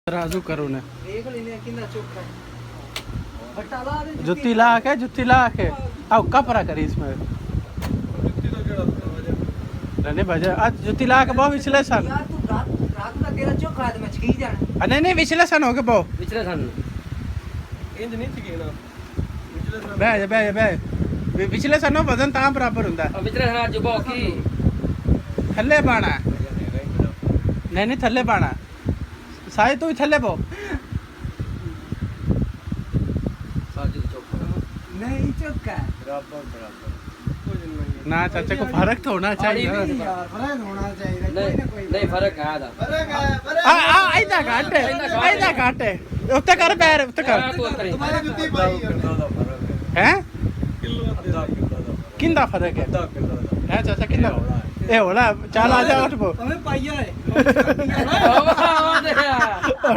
तराजू करो ने देख लेने कितना चोखा है भट्टा ला दे जुत्ती ला के आओ कपड़ा करी इसमें नहीं भजा आज जुत्ती ला के बहुत विश्लेषण यार तू रात का तेरा चोखा है तो मैं छकी जाना नहीं विश्लेषण हो गया बहुत पिछले सन ਇੰਜ ਨਹੀਂ ਚੀਨਾ ਵਿਚਲੇ ਬਹਿ ਵਿਚਲੇ ਸਾਨੂੰ ਵਜ਼ਨ ਤਾਂ ਬਰਾਬਰ ਹੁੰਦਾ ਪਿਛਲੇ ਸਨ ਅੱਜ ਬਹੁਤ ਕੀ ਥੱਲੇ ਪਾਣਾ ਨਹੀਂ ਥੱਲੇ ਪਾਣਾ ਸਾਈ ਤੂੰ ਵੀ ਥੱਲੇ ਪੋ ਸਾਜੂ ਚੋਖਾ नहीं चोखा है ਬਰਾਬਰ ਕੁਝ ਨਹੀਂ ना चाचा को फर्क तो होना चाहिए नहीं यार फर्क होना चाहिए कोई ना कोई ਨਹੀਂ ਫਰਕ ਹੈ ਆਦਾ ऐदा घट उत्ते कर पैर उत्ते कर तुम्हारी जुੱਤੀ ਪਾਈ हैं ਕਿਲੋ ਅੱਧਾ ਕਿਲੋ ਦਾ किंदा फर्क है ਅੱਧਾ ਕਿਲੋ ਦਾ है चाचा किंदा ए होला चल आ जा उठ पो हमें पाइया है ਉਹ ਦੇ